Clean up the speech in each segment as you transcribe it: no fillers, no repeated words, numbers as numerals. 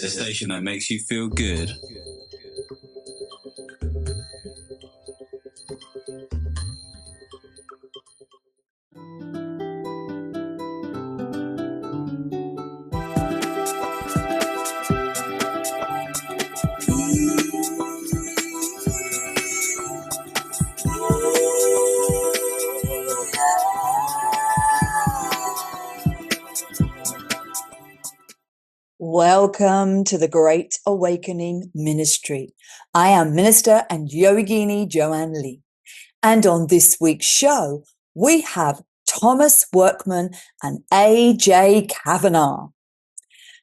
The station that makes you feel good. Welcome to the Great Awakening Ministry. I am Minister and Yogini Joanne Lee. And on this week's show, we have Thomas Workman and AJ Kavanagh.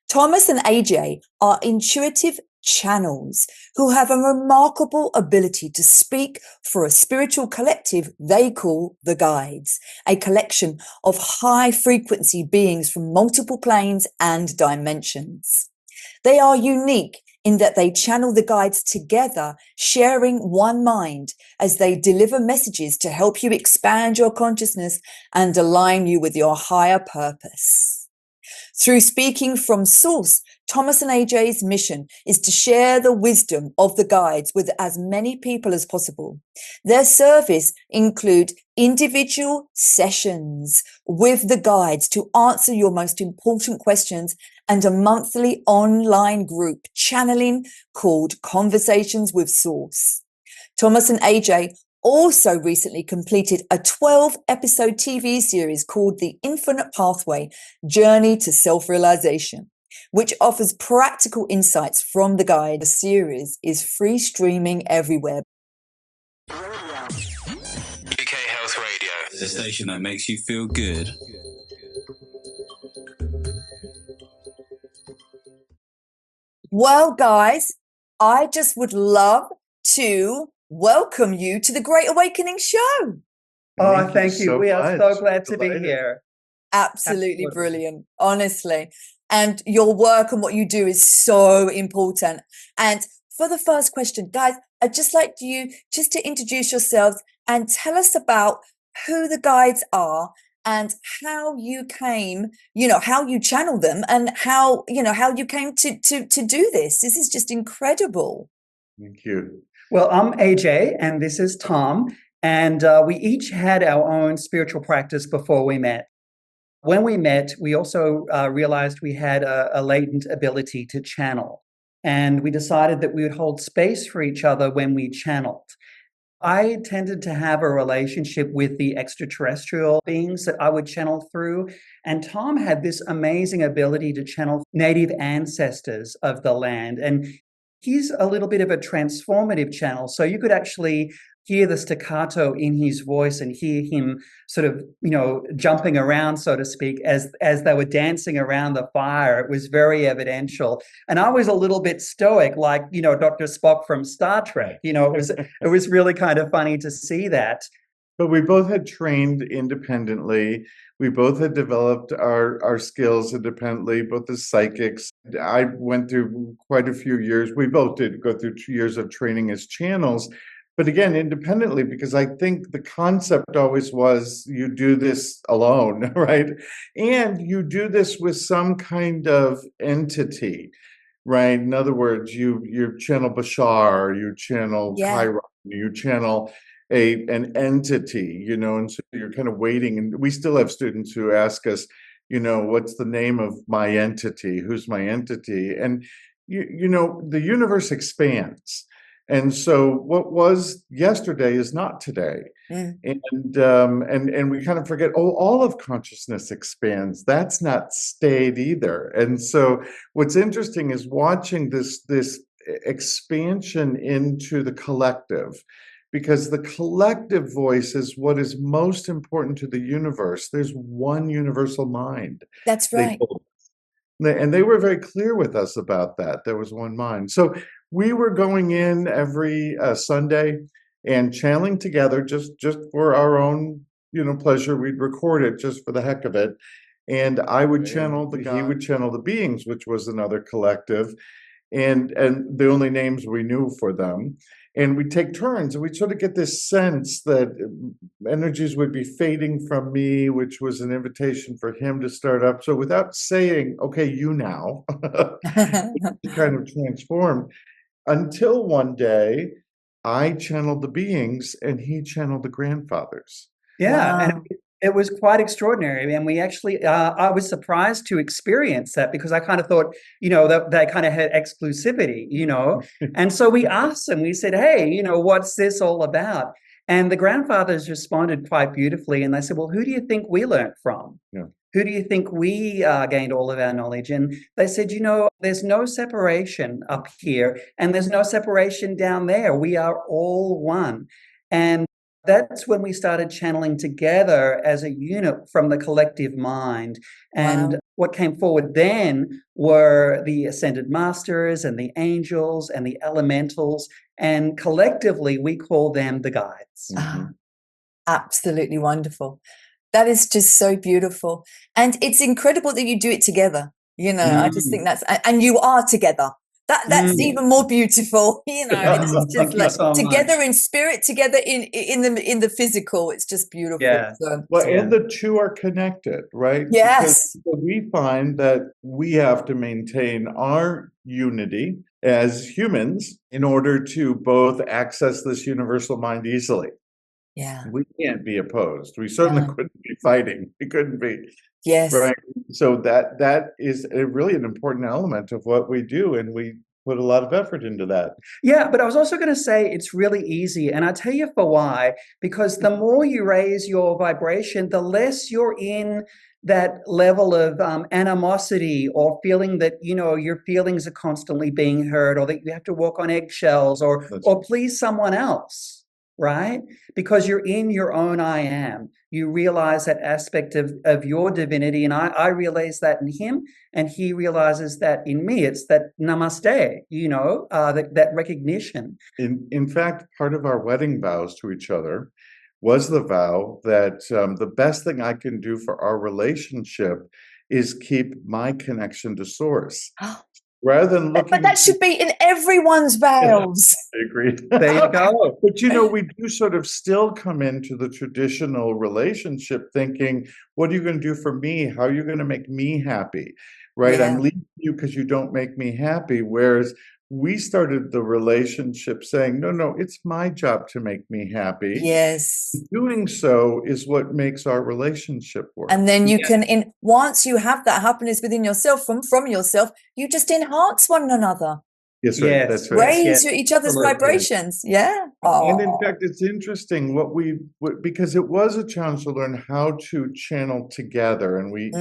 Thomas and AJ are intuitive channels who have a remarkable ability to speak for a spiritual collective they call the Guides, a collection of high frequency beings from multiple planes and dimensions. They are unique in that they channel the Guides together, sharing one mind as they deliver messages to help you expand your consciousness and align you with your higher purpose. Through speaking from source, Thomas and AJ's mission is to share the wisdom of the Guides with as many people as possible. Their service include individual sessions with the Guides to answer your most important questions and a monthly online group channeling called Conversations with Source. Thomas and AJ also recently completed a 12-episode TV series called The Infinite Pathway, Journey to Self-Realization, which offers practical insights from the Guide. The series is free streaming everywhere. UK Health Radio. The station that makes you feel good. Well, guys, I just would love to welcome you to the Great Awakening Show. Oh, thank you. We are so glad to be here. Absolutely brilliant, honestly. And your work and what you do is so important. And for the first question, guys, I'd just like you just to introduce yourselves and tell us about who the Guides are and how you came, how you channel them and how you came to do this. This is just incredible. Thank you. Well, I'm AJ and this is Tom. And we each had our own spiritual practice before we met. When we met, we also realized we had a latent ability to channel. And we decided that we would hold space for each other when we channeled. I tended to have a relationship with the extraterrestrial beings that I would channel through. And Tom had this amazing ability to channel native ancestors of the land. And he's a little bit of a transformative channel. So you could actually hear the staccato in his voice and hear him sort of, jumping around, so to speak, as they were dancing around the fire. It was very evidential. And I was a little bit stoic, like, Dr. Spock from Star Trek. It was really kind of funny to see that. But we both had trained independently. We both had developed our skills independently, both as psychics. I went through quite a few years. We both did go through 2 years of training as channels. But again, independently, because I think the concept always was you do this alone, right? And you do this with some kind of entity, right? In other words, you channel Bashar, you channel Chiron, you channel an entity, and so you're kind of waiting. And we still have students who ask us, what's the name of my entity? Who's my entity? And, the universe expands. And so what was yesterday is not today. And we kind of forget, all of consciousness expands. That's not stayed either. And so what's interesting is watching this expansion into the collective, because the collective voice is what is most important to the universe. There's one universal mind. That's right. And they were very clear with us about that. There was one mind. So we were going in every Sunday and channeling together just for our own, pleasure. We'd record it just for the heck of it. And I would channel he would channel the beings, which was another collective. And the only names we knew for them. And we take turns, and we sort of get this sense that energies would be fading from me, which was an invitation for him to start up. So without saying, okay, you now, it kind of transformed until one day I channeled the beings and he channeled the grandfathers. Yeah, and Wow. it was quite extraordinary. And we actually, I was surprised to experience that because I kind of thought, that they kind of had exclusivity, And so we asked them, we said, hey, what's this all about? And the grandfathers responded quite beautifully. And they said, well, who do you think we learned from? Yeah. Who do you think we gained all of our knowledge? And they said, there's no separation up here and there's no separation down there. We are all one. And that's when we started channeling together as a unit from the collective mind. And Wow. what came forward then were the ascended masters and the angels and the elementals. And collectively, we call them the guides. Ah, absolutely wonderful. That is just so beautiful. And it's incredible that you do it together. I just think and you are together. That's even more beautiful. It's just Thank you like so together much. in spirit, together in the physical. It's just beautiful. Yeah. So, Well, and the two are connected, right? yes. Because we find that we have to maintain our unity as humans in order to both access this universal mind easily. Yeah. We can't be opposed. We certainly No. couldn't be fighting. We couldn't be. Yes. Right. So that is really an important element of what we do, and we put a lot of effort into that. Yeah, but I was also going to say it's really easy. And I'll tell you for why. Because the more you raise your vibration, the less you're in that level of animosity or feeling that, your feelings are constantly being heard or that you have to walk on eggshells or please someone else. Right? Because you're in your own I am. You realize that aspect of your divinity. And I realize that in him, and he realizes that in me. It's that namaste, that recognition. In fact, part of our wedding vows to each other was the vow that the best thing I can do for our relationship is keep my connection to source. Rather than looking. But that should be in everyone's vows. I agree. There you go. But we do sort of still come into the traditional relationship thinking, what are you going to do for me? How are you going to make me happy? Right? Yeah. I'm leaving you because you don't make me happy. Whereas we started the relationship saying, no, it's my job to make me happy. Yes. Doing so is what makes our relationship work. And then you can, once you have that happiness within yourself, from yourself, you just enhance one another. Yes, right. That's right. Raise each other's vibrations. Yeah. And in fact, it's interesting because it was a challenge to learn how to channel together. And we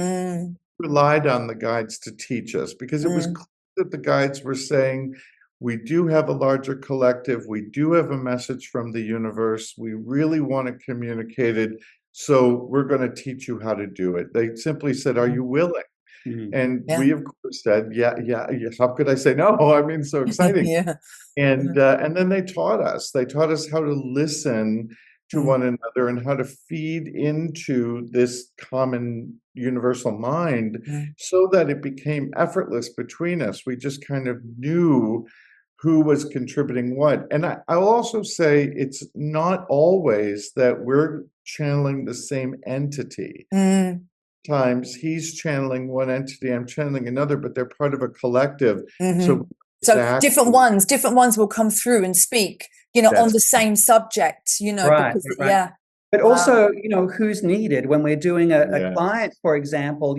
relied on the guides to teach us because it was clear that the guides were saying, we do have a larger collective. We do have a message from the universe. We really want to communicate it. So we're going to teach you how to do it. They simply said, are you willing? And we, of course, said, yes. How could I say no? I mean, so exciting. And then they taught us. They taught us how to listen to one another and how to feed into this common universal mind so that it became effortless between us. We just kind of knew who was contributing what. And I'll also say it's not always that we're channeling the same entity. Times he's channeling one entity, I'm channeling another, but they're part of a collective. So different ones will come through and speak, on the same subject, Right. yeah. But also, who's needed when we're doing a client, for example,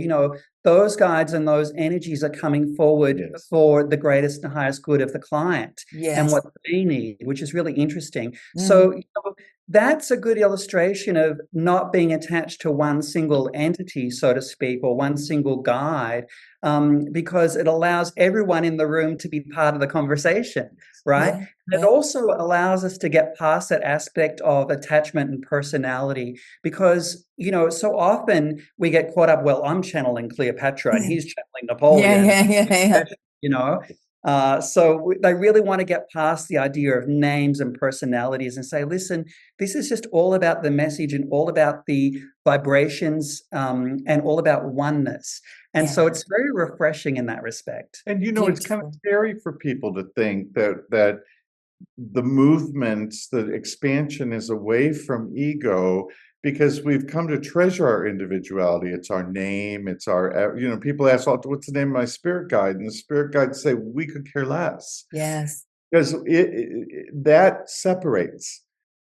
those guides and those energies are coming forward for the greatest and highest good of the client and what they need, which is really interesting. So that's a good illustration of not being attached to one single entity, so to speak, or one single guide, because it allows everyone in the room to be part of the conversation, right? It also allows us to get past that aspect of attachment and personality because, so often we get caught up, well, I'm channeling Cleopatra and he's channeling Napoleon. So they really want to get past the idea of names and personalities and say, listen, this is just all about the message and all about the vibrations and all about oneness. And so it's very refreshing in that respect. And, it's kind of scary for people to think that the movement, the expansion is away from ego because we've come to treasure our individuality. It's our name, it's our, people ask, what's the name of my spirit guide? And the spirit guides say, we could care less. Yes. Because that separates.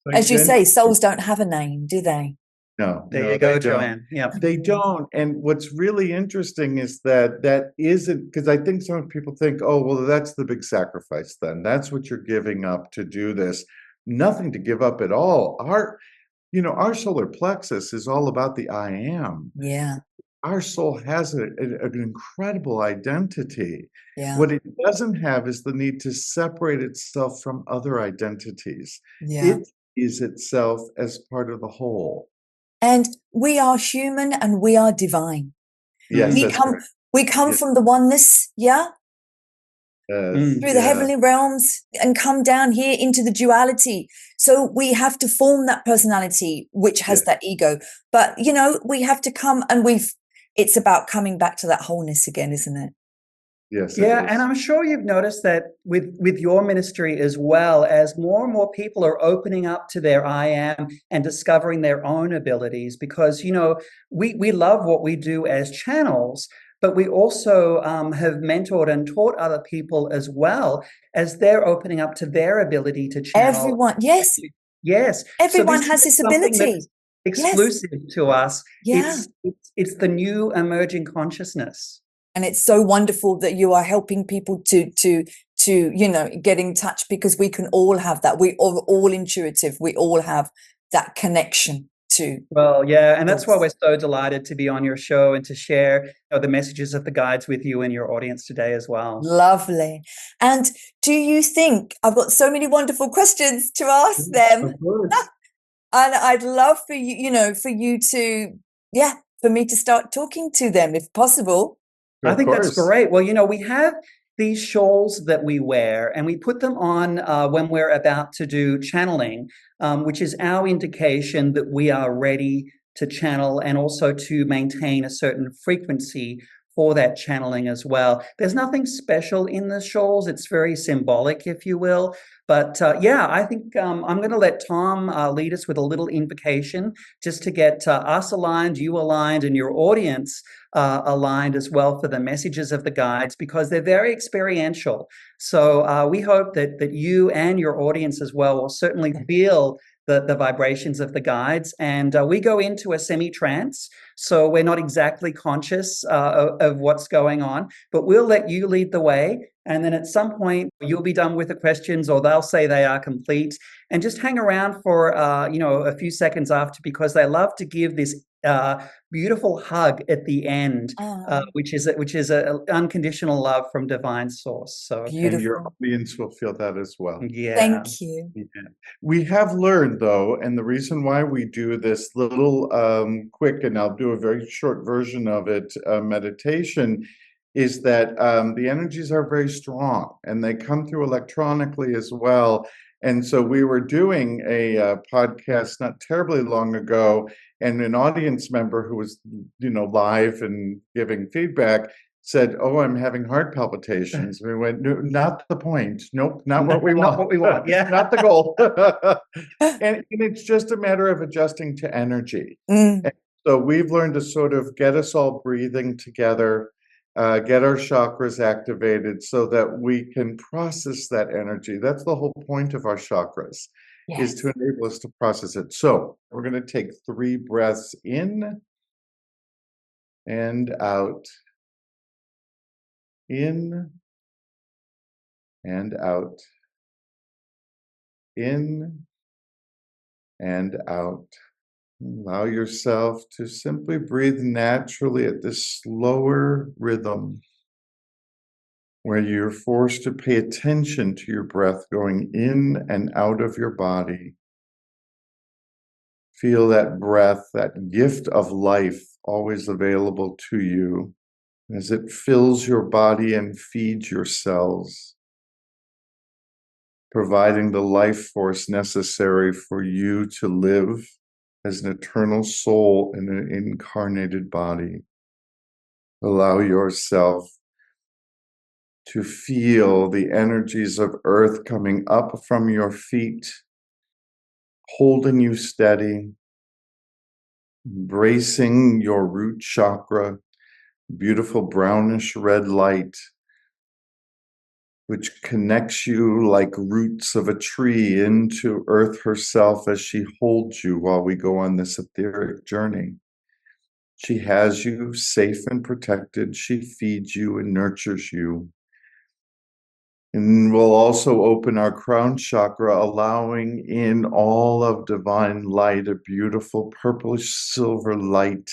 Like As you say, souls don't have a name, do they? No, There no, you go, they don't. Joanne. Yeah. They don't. And what's really interesting is that isn't, because I think some people think, oh, well, that's the big sacrifice then. That's what you're giving up to do this. Nothing to give up at all. Our solar plexus is all about the I am. Yeah. Our soul has an incredible identity. Yeah. What it doesn't have is the need to separate itself from other identities. Yeah. It is itself as part of the whole. And we are human and we are divine. Yes, We that's come, right. we come Yes. from the oneness, yeah, through the Yeah. heavenly realms and come down here into the duality. So we have to form that personality, which has Yes. that ego. But, we have to come and it's about coming back to that wholeness again, isn't it? Yes, Yeah, it is. and I'm sure you've noticed that with your ministry as well, as more and more people are opening up to their I am and discovering their own abilities, because we love what we do as channels, but we also have mentored and taught other people as well as they're opening up to their ability to channel. Everyone, yes, Yes. everyone So has this this is something ability. that's exclusive to us. Yeah. It's the new emerging consciousness. And it's so wonderful that you are helping people to get in touch, because we can all have that. We are all intuitive. We all have that connection to. Well, yeah, and that's why we're so delighted to be on your show and to share the messages of the guides with you and your audience today as well. Lovely. And do you think, I've got so many wonderful questions to ask them, Of course. and I'd love for you, for you to, for me to start talking to them if possible. I think that's course. great. Well, we have these shawls that we wear, and we put them on when we're about to do channeling, which is our indication that we are ready to channel and also to maintain a certain frequency for that channeling as well. There's nothing special in the shawls. It's very symbolic, if you will. But I think I'm going to let Tom lead us with a little invocation just to get us aligned, you aligned, and your audience aligned as well for the messages of the guides, because they're very experiential. So we hope that you and your audience as well will certainly feel the vibrations of the guides. And we go into a semi-trance, so we're not exactly conscious of what's going on, but we'll let you lead the way. And then at some point, you'll be done with the questions, or they'll say they are complete. And just hang around for a few seconds after, because they love to give this beautiful hug at the end, which is an unconditional love from Divine Source. So beautiful. And your audience will feel that as well. Yeah. Thank you. Yeah. We have learned, though, and the reason why we do this little quick, and I'll do a very short version of it, meditation, is that the energies are very strong and they come through electronically as well. And so we were doing a podcast not terribly long ago, and an audience member who was, live and giving feedback said, "Oh, I'm having heart palpitations." We went, "No, not the point. Nope, not what we want. Not what we want. Yeah. Not the goal." and it's just a matter of adjusting to energy. Mm. And so we've learned to sort of get us all breathing together, get our chakras activated so that we can process that energy. That's the whole point of our chakras, is to enable us to process it. So we're going to take 3 breaths in and out. In and out. In and out. Allow yourself to simply breathe naturally at this slower rhythm, where you're forced to pay attention to your breath going in and out of your body. Feel that breath, that gift of life, always available to you as it fills your body and feeds your cells, providing the life force necessary for you to live as an eternal soul in an incarnated body. Allow yourself to feel the energies of earth coming up from your feet, holding you steady, embracing your root chakra, beautiful brownish red light, which connects you like roots of a tree into earth herself as she holds you while we go on this etheric journey. She has you safe and protected. She feeds you and nurtures you. And we'll also open our crown chakra, allowing in all of divine light, a beautiful purplish silver light,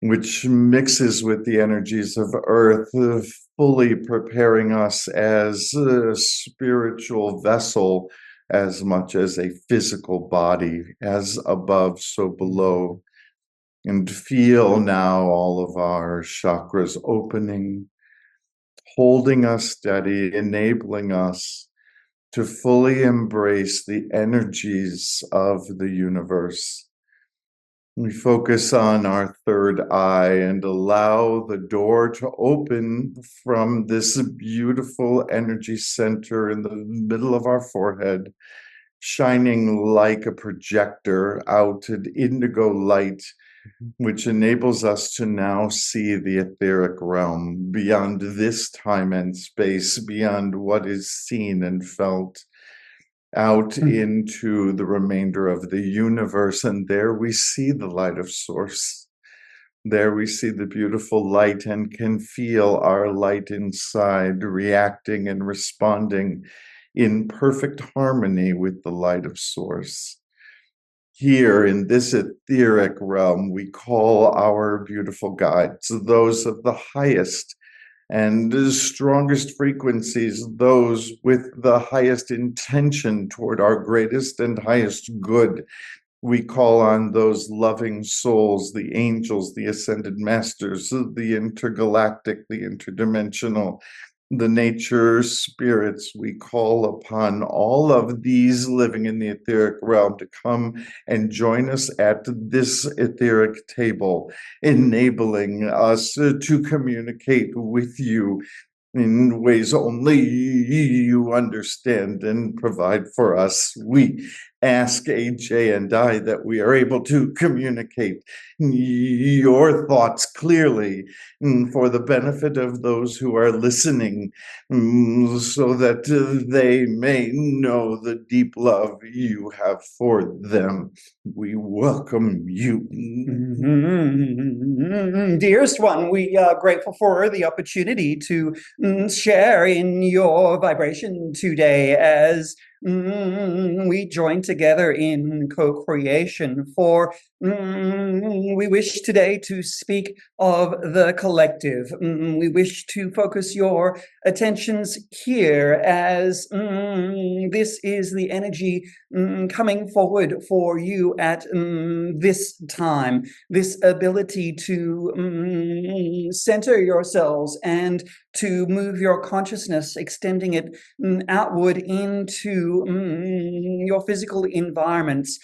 which mixes with the energies of earth, fully preparing us as a spiritual vessel as much as a physical body, as above, so below. And feel now all of our chakras opening, holding us steady, enabling us to fully embrace the energies of the universe. We focus on our third eye and allow the door to open from this beautiful energy center in the middle of our forehead, shining like a projector out an indigo light, which enables us to now see the etheric realm beyond this time and space, beyond what is seen and felt, out into the remainder of the universe. And there we see the light of source. There we see the beautiful light and can feel our light inside reacting and responding in perfect harmony with the light of source. Here in this etheric realm, we call our beautiful guides those of the highest and strongest frequencies, those with the highest intention toward our greatest and highest good. We call on those loving souls, the angels, the ascended masters, the intergalactic, the interdimensional, the nature spirits. We call upon all of these living in the etheric realm to come and join us at this etheric table, enabling us to communicate with you in ways only you understand and provide for us. We ask AJ and I that we are able to communicate your thoughts clearly for the benefit of those who are listening, so that they may know the deep love you have for them. We welcome you. Dearest one, we are grateful for the opportunity to share in your vibration today as we join together in co-creation. For we wish today to speak of the collective. We wish to focus your attentions here as this is the energy coming forward for you at this time, this ability to center yourselves and to move your consciousness, extending it outward into your physical environments,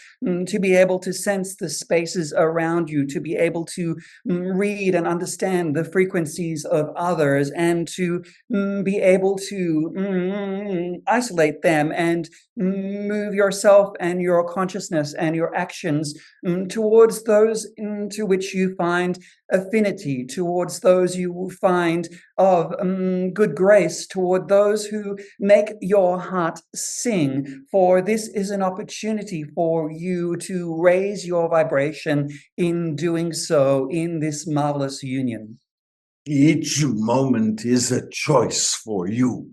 to be able to sense the spaces around you, to be able to read and understand the frequencies of others, and to be able to isolate them and move yourself and your consciousness and your actions towards those to which you find affinity, towards those you will find of good grace, toward those who make your heart sing. For this is an opportunity for you to raise your vibration in doing so in this marvelous union. Each moment is a choice for you.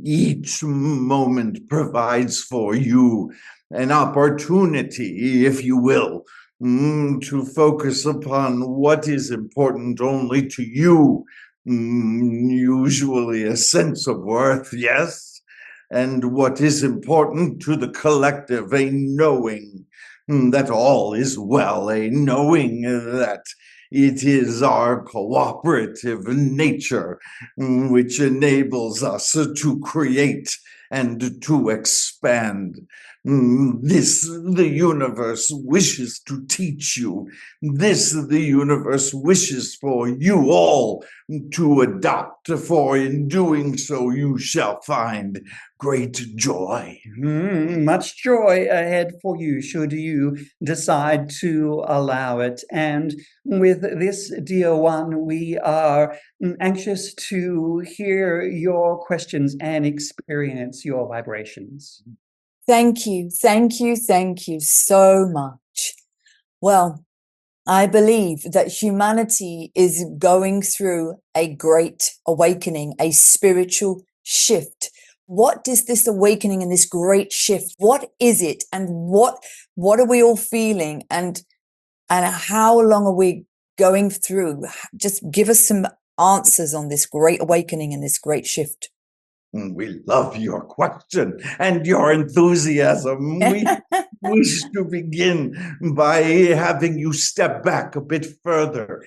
Each moment provides for you an opportunity, if you will, to focus upon what is important only to you. Usually a sense of worth, yes, and what is important to the collective, a knowing that all is well, a knowing that it is our cooperative nature which enables us to create and to expand. This the universe wishes to teach you. This the universe wishes for you all to adopt, for in doing so you shall find great joy. Much joy ahead for you, should you decide to allow it. And with this, dear one, we are anxious to hear your questions and experience your vibrations. Thank you, thank you, thank you so much. Well, I believe that humanity is going through a great awakening, a spiritual shift. What is this awakening and this great shift? What is it? And what are we all feeling? And how long are we going through? Just give us some answers on this great awakening and this great shift. We love your question and your enthusiasm. We wish to begin by having you step back a bit further,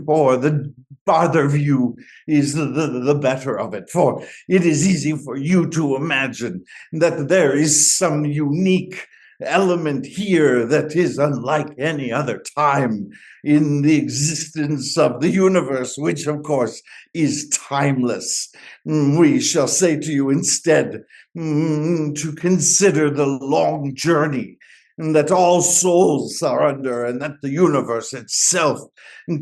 for the farther view is the better of it. For it is easy for you to imagine that there is some unique element here that is unlike any other time in the existence of the universe, which of course is timeless. We shall say to you instead to consider the long journey that all souls are under and that the universe itself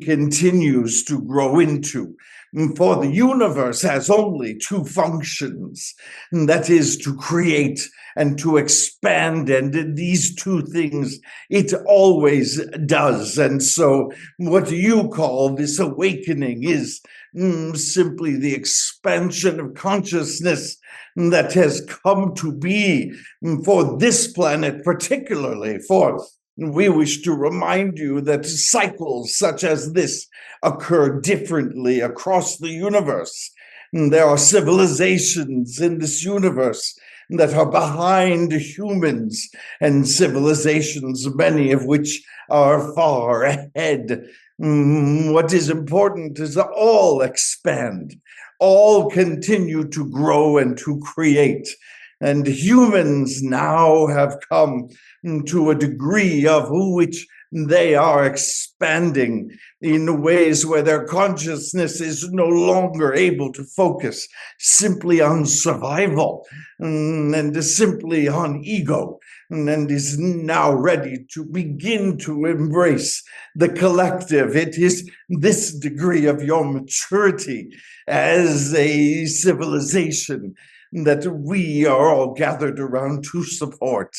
continues to grow into. For the universe has only two functions, that is to create and to expand, and these two things it always does. And so what you call this awakening is simply the expansion of consciousness that has come to be for this planet particularly. For we wish to remind you that cycles such as this occur differently across the universe. There are civilizations in this universe that are behind humans, and civilizations, many of which are far ahead. What is important is that all expand, all continue to grow and to create. And humans now have come to a degree of which they are expanding in ways where their consciousness is no longer able to focus simply on survival and simply on ego, and is now ready to begin to embrace the collective. It is this degree of your maturity as a civilization that we are all gathered around to support,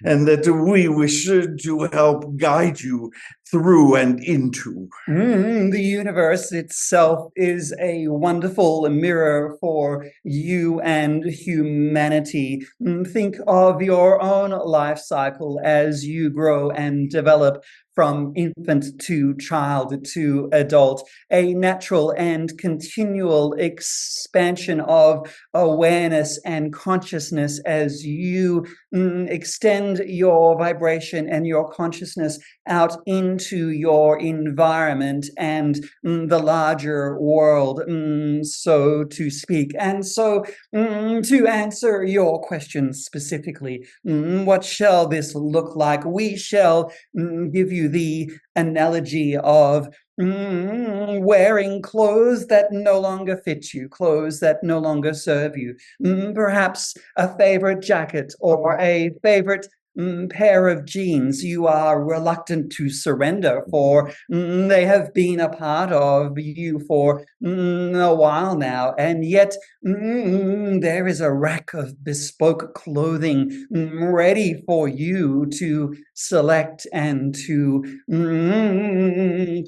and that we wish to help guide you through and into. The universe itself is a wonderful mirror for you and humanity. Think of your own life cycle as you grow and develop from infant to child to adult, a natural and continual expansion of awareness and consciousness as you extend your vibration and your consciousness out into your environment and the larger world, so to speak. And so to answer your question specifically, what shall this look like? We shall give you the analogy of wearing clothes that no longer fit you, clothes that no longer serve you, perhaps a favorite jacket or a favorite pair of jeans you are reluctant to surrender, for they have been a part of you for a while now, and yet there is a rack of bespoke clothing ready for you to select and to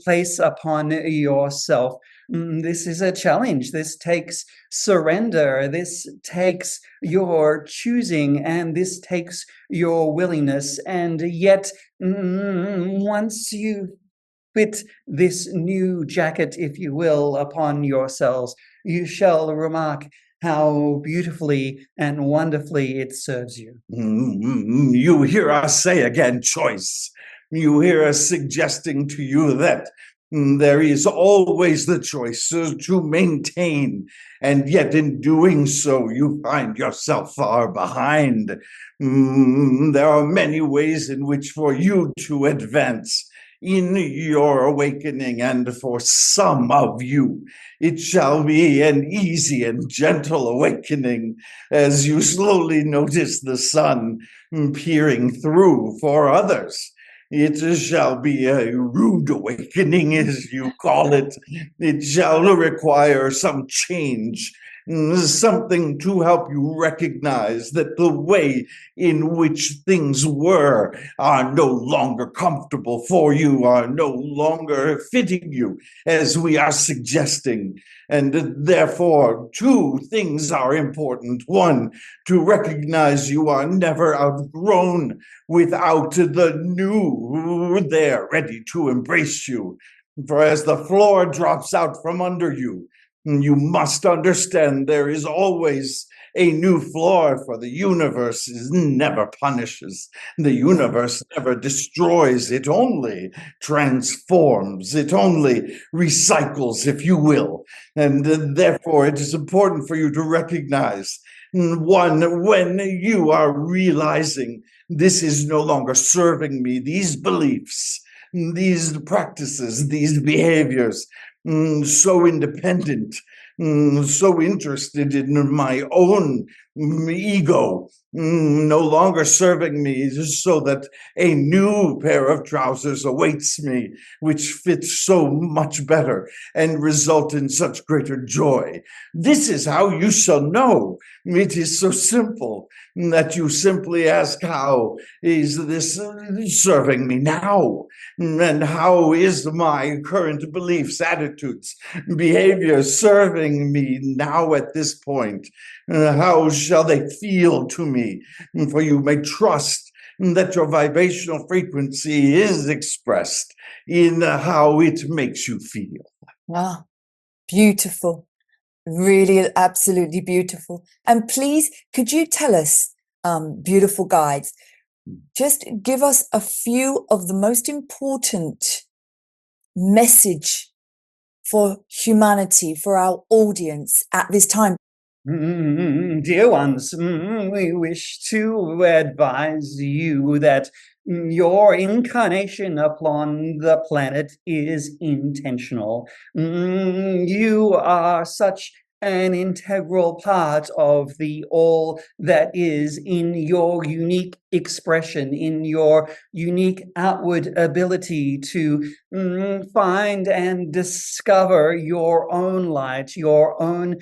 place upon yourself. This is a challenge. This takes surrender. This takes your choosing, and this takes your willingness. And yet, once you fit this new jacket, if you will, upon yourselves, you shall remark how beautifully and wonderfully it serves you. You hear us say again, choice. You hear us suggesting to you that There is always the choice to maintain, and yet in doing so, you find yourself far behind. There are many ways in which for you to advance in your awakening, and for some of you, it shall be an easy and gentle awakening as you slowly notice the sun peering through. For others, it shall be a rude awakening, as you call it. It shall require some change, something to help you recognize that the way in which things were are no longer comfortable for you, are no longer fitting you, as we are suggesting. And therefore, two things are important. One, to recognize you are never outgrown without the new there ready to embrace you. For as the floor drops out from under you, you must understand there is always a new floor, for the universe never punishes. The universe never destroys. It only transforms. It only recycles, if you will. And therefore, it is important for you to recognize, one, when you are realizing this is no longer serving me, these beliefs, these practices, these behaviors, so independent, so interested in my own ego, no longer serving me, so that a new pair of trousers awaits me, which fits so much better and result in such greater joy. This is how you shall know. It is so simple that you simply ask, how is this serving me now? And how is my current beliefs, attitudes, behaviors serving me now at this point? How shall they feel to me? For you may trust that your vibrational frequency is expressed in how it makes you feel. Ah, beautiful. Really, absolutely beautiful. And please, could you tell us, beautiful guides, just give us a few of the most important message for humanity, for our audience at this time? Dear ones, we wish to advise you that your incarnation upon the planet is intentional. You are such an integral part of the all that is, in your unique expression, in your unique outward ability to find and discover your own light, your own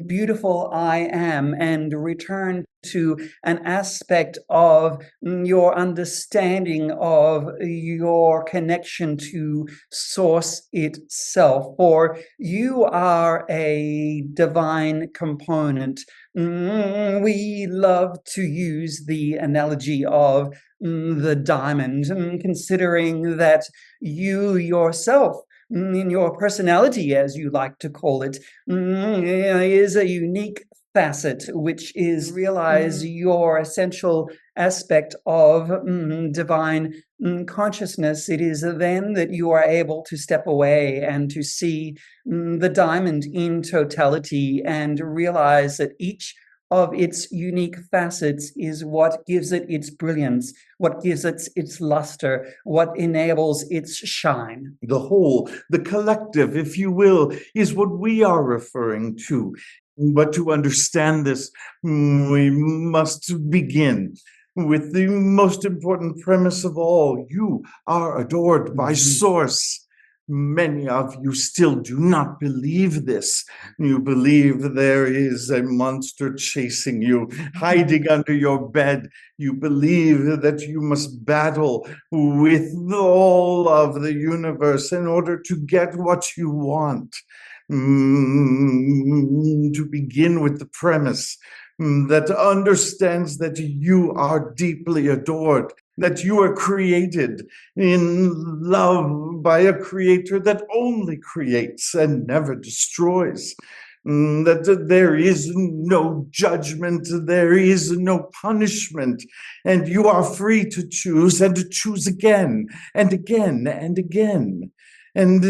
beautiful I am, and return to an aspect of your understanding of your connection to source itself. For you are a divine component. We love to use the analogy of the diamond, considering that you yourself, in your personality, as you like to call it, is a unique facet, which is realize your essential aspect of divine consciousness. It is then that you are able to step away and to see the diamond in totality and realize that each of its unique facets is what gives it its brilliance, what gives it its luster, what enables its shine. The whole, the collective, if you will, is what we are referring to. But to understand this, we must begin with the most important premise of all. You are adored by Source. Many of you still do not believe this. You believe there is a monster chasing you, hiding under your bed. You believe that you must battle with all of the universe in order to get what you want. To begin with the premise that understands that you are deeply adored, that you are created in love by a creator that only creates and never destroys. That there is no judgment, there is no punishment, and you are free to choose and to choose again and again and again. And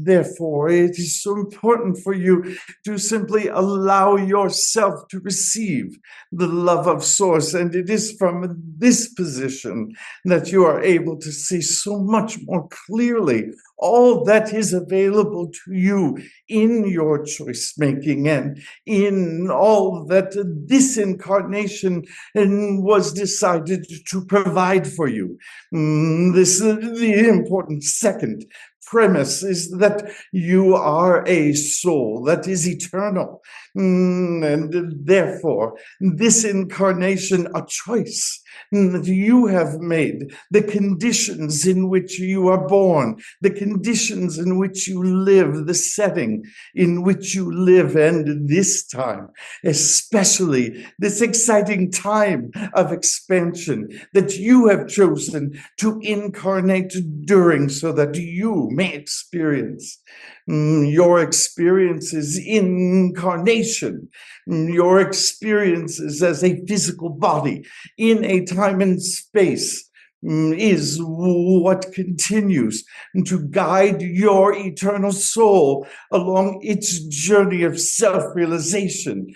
therefore, it is so important for you to simply allow yourself to receive the love of Source. And it is from this position that you are able to see so much more clearly all that is available to you in your choice making and in all that this incarnation was decided to provide for you. This is the important second premise, is that you are a soul that is eternal. And therefore, this incarnation, a choice that you have made, the conditions in which you are born, the conditions in which you live, the setting in which you live, and this time, especially this exciting time of expansion that you have chosen to incarnate during, so that you may experience your experiences in incarnation, your experiences as a physical body in a time and space, is what continues to guide your eternal soul along its journey of self-realization.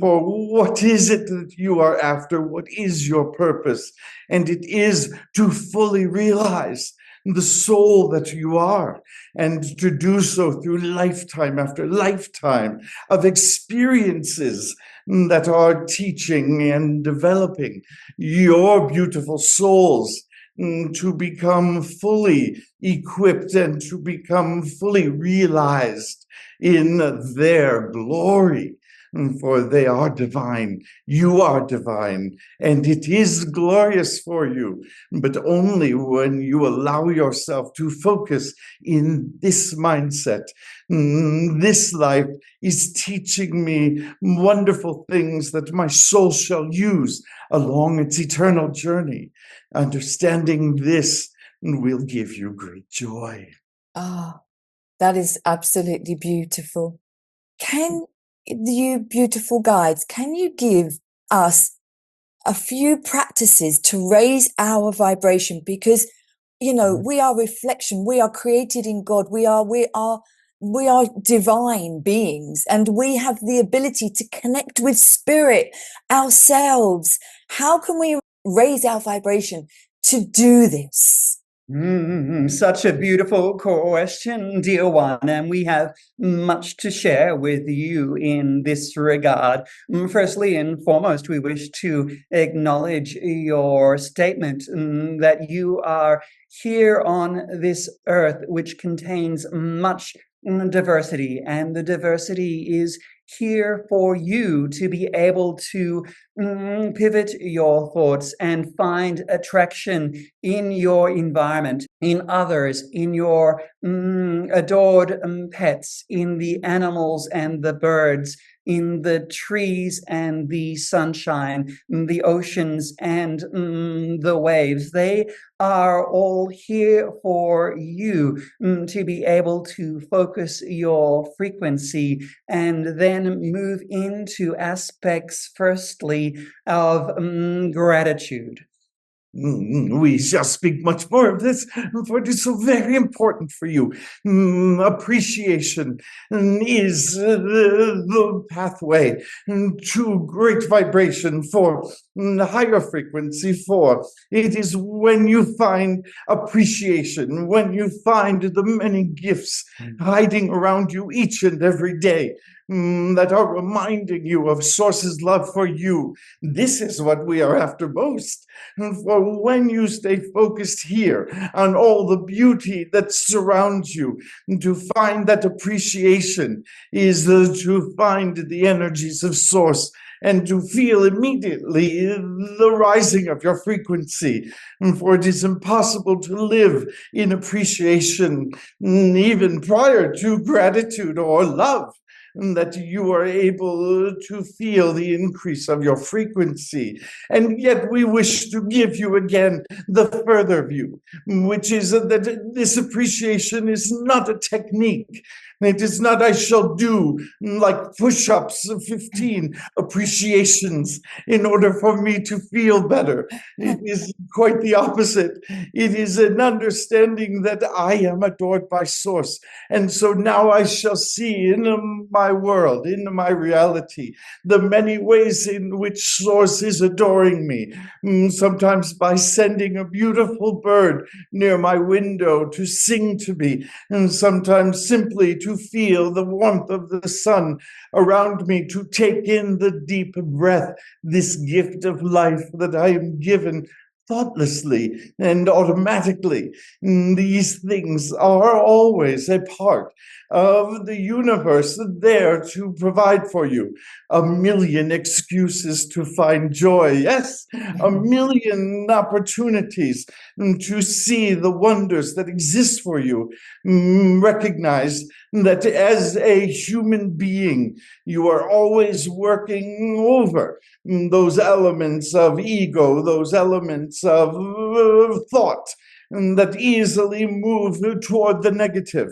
For what is it that you are after? What is your purpose? And it is to fully realize the soul that you are, and to do so through lifetime after lifetime of experiences that are teaching and developing your beautiful souls to become fully equipped and to become fully realized in their glory. For they are divine, you are divine, and it is glorious for you, but only when you allow yourself to focus in this mindset. This life is teaching me wonderful things that my soul shall use along its eternal journey. Understanding this will give you great joy. Ah, that is absolutely beautiful. Can you, beautiful guides, can you give us a few practices to raise our vibration? Because, you know, we are reflection, we are created in God, we are divine beings, and we have the ability to connect with spirit ourselves. How can we raise our vibration to do this? Such a beautiful question, dear one, and we have much to share with you in this regard. Firstly and foremost, we wish to acknowledge your statement that you are here on this earth, which contains much diversity, and the diversity is here for you to be able to pivot your thoughts and find attraction in your environment, in others, in your adored pets, in the animals and the birds, in the trees and the sunshine, the oceans and the waves. They are all here for you to be able to focus your frequency and then move into aspects, firstly, of gratitude. We shall speak much more of this, for it is so very important for you. Appreciation is the pathway to great vibration, for higher frequency, for it is when you find appreciation, when you find the many gifts hiding around you each and every day, that are reminding you of Source's love for you. This is what we are after most. For when you stay focused here on all the beauty that surrounds you, to find that appreciation is to find the energies of Source, and to feel immediately the rising of your frequency. For it is impossible to live in appreciation even prior to gratitude or love. that you are able to feel the increase of your frequency. And yet we wish to give you again the further view, which is that this appreciation is not a technique. It is not, I shall do like push-ups, 15 appreciations in order for me to feel better. It is quite the opposite. It is an understanding that I am adored by Source. And so now I shall see in my world, in my reality, the many ways in which Source is adoring me. Sometimes by sending a beautiful bird near my window to sing to me, and sometimes simply to feel the warmth of the sun around me, to take in the deep breath, this gift of life that I am given thoughtlessly and automatically. These things are always a part of the universe there to provide for you. A million excuses to find joy. Yes, a million opportunities to see the wonders that exist for you. Recognize that as a human being, you are always working over those elements of ego, those elements of thought that easily move toward the negative.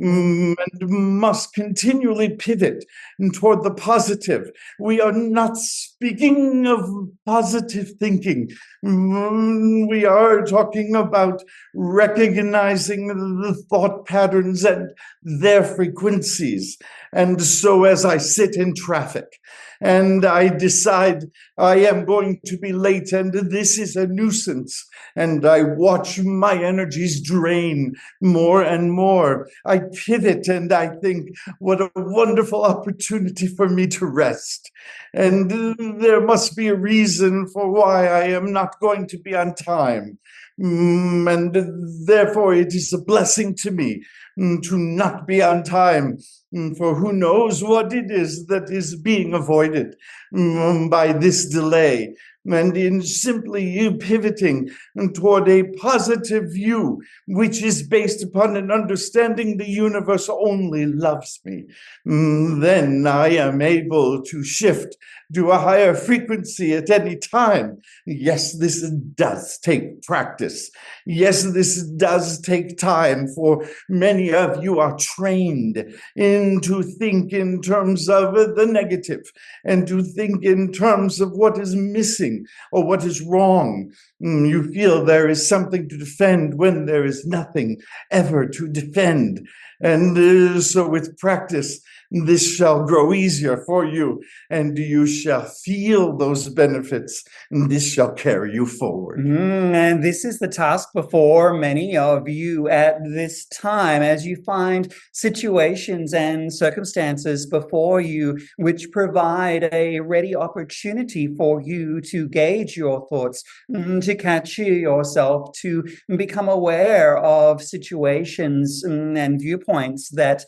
And must continually pivot toward the positive. We are not speaking of positive thinking. We are talking about recognizing the thought patterns and their frequencies. And so as I sit in traffic and I decide I am going to be late and this is a nuisance, and I watch my energies drain more and more, I pivot and I think, what a wonderful opportunity for me to rest. And there must be a reason for why I am not going to be on time. And therefore it is a blessing to me to not be on time, for who knows what it is that is being avoided by this delay. And in simply you pivoting toward a positive view, which is based upon an understanding the universe only loves me, then I am able to shift to a higher frequency at any time. Yes, this does take practice. Yes, this does take time, for many of you are trained to think in terms of the negative and to think in terms of what is missing or what is wrong. You feel there is something to defend when there is nothing ever to defend. And so with practice, this shall grow easier for you, and you shall feel those benefits. This shall carry you forward. And this is the task before many of you at this time, as you find situations and circumstances before you which provide a ready opportunity for you to gauge your thoughts, to catch yourself, to become aware of situations and viewpoints that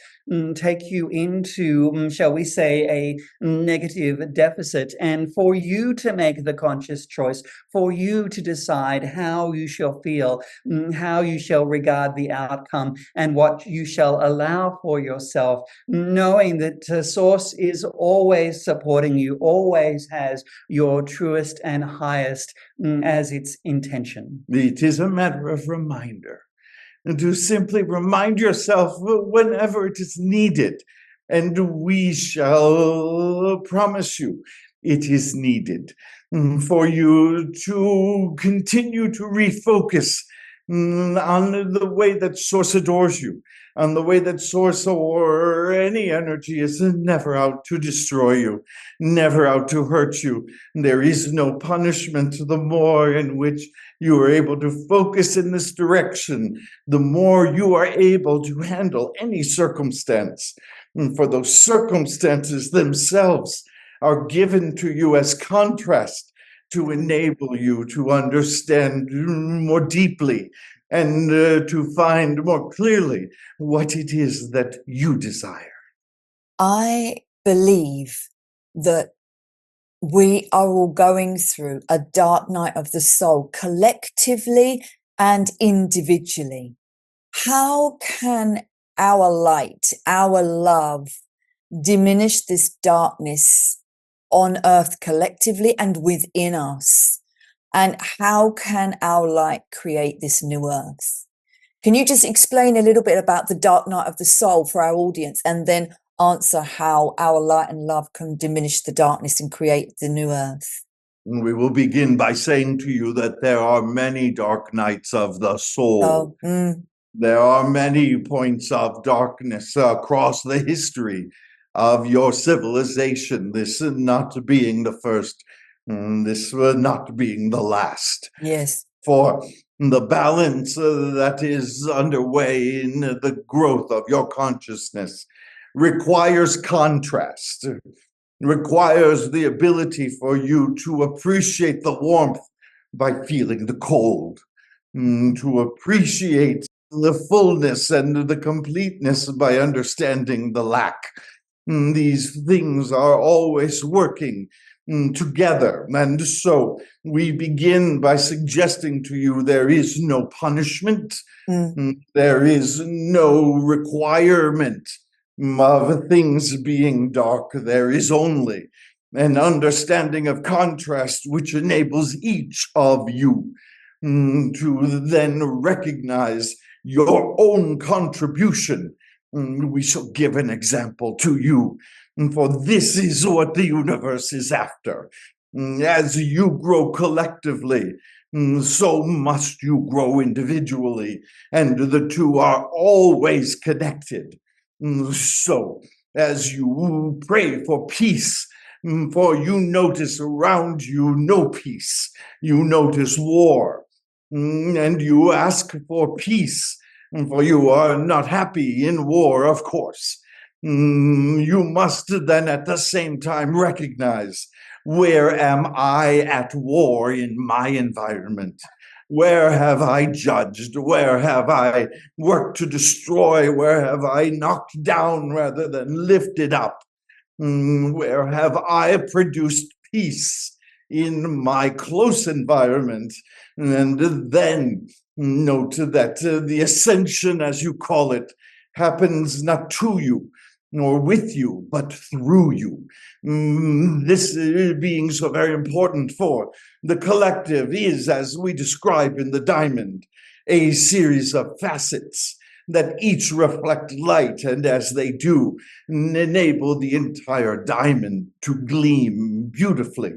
take you into, shall we say, a negative deficit, and for you to make the conscious choice, for you to decide how you shall feel, how you shall regard the outcome, and what you shall allow for yourself, knowing that Source is always supporting you, always has your truest and highest as its intention. It is a matter of reminder, and to simply remind yourself whenever it is needed, and we shall promise you it is needed, for you to continue to refocus on the way that Source adores you, on the way that Source or any energy is never out to destroy you, never out to hurt you. There is no punishment. The more in which you are able to focus in this direction, the more you are able to handle any circumstance. For those circumstances themselves are given to you as contrast to enable you to understand more deeply and to find more clearly what it is that you desire. I believe that we are all going through a dark night of the soul, collectively and individually. How can our light, our love, diminish this darkness on earth collectively and within us? And how can our light create this new earth? Can you just explain a little bit about the dark night of the soul for our audience, and then answer how our light and love can diminish the darkness and create the new earth? We will begin by saying to you that there are many dark nights of the soul. There are many points of darkness across the history of your civilization, this not being the first, this not being the last. Yes. For the balance that is underway in the growth of your consciousness requires contrast, requires the ability for you to appreciate the warmth by feeling the cold, to appreciate the fullness and the completeness by understanding the lack. These things are always working together. And so we begin by suggesting to you there is no punishment, there is no requirement of things being dark. There is only an understanding of contrast which enables each of you to then recognize your own contribution. We shall give an example to you, for this is what the universe is after. As you grow collectively, so must you grow individually, and the two are always connected. So, as you pray for peace, for you notice around you no peace, you notice war, and you ask for peace, for you are not happy in war, of course. You must then at the same time recognize, where am I at war in my environment? Where have I judged? Where have I worked to destroy? Where have I knocked down rather than lifted up? Where have I produced peace in my close environment? And then note that the ascension, as you call it, happens not to you nor with you, but through you. This being so very important, for the collective is, as we describe in the diamond, a series of facets that each reflect light, and as they do, enable the entire diamond to gleam beautifully.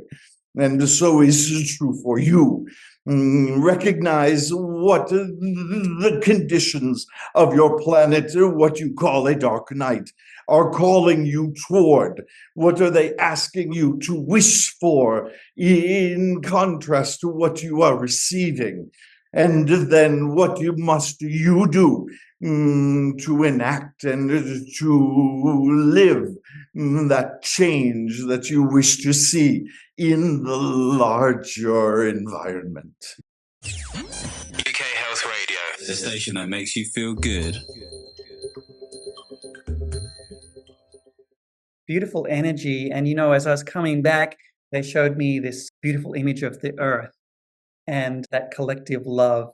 And so is true for you. Recognize what the conditions of your planet, what you call a dark night, are calling you toward. What are they asking you to wish for in contrast to what you are receiving? And then what must you do to enact and to live that change that you wish to see in the larger environment? UK Health Radio, the station that makes you feel good. Beautiful energy. And, as I was coming back, they showed me this beautiful image of the earth and that collective love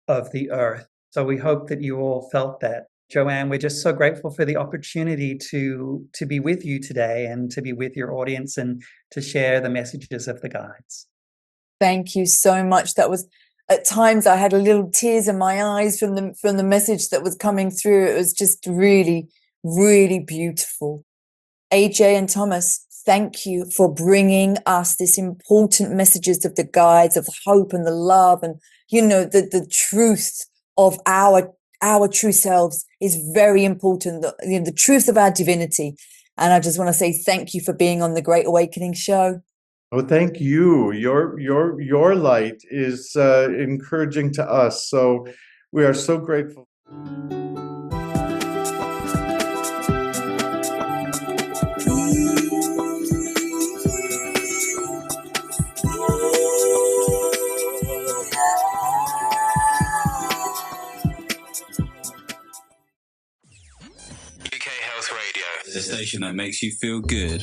of the earth. So we hope that you all felt that. Joanne, we're just so grateful for the opportunity to be with you today and to be with your audience and to share the messages of the guides. Thank you so much. That was, at times I had a little tears in my eyes from the message that was coming through. It was just really, really beautiful. AJ and Thomas, thank you for bringing us this important messages of the guides, of the hope and the love, and the truth of our true selves is very important. The truth of our divinity. And I just want to say thank you for being on the Great Awakening show. Oh, thank you. Your light is encouraging to us. So we are so grateful. UK Health Radio, the station that makes you feel good.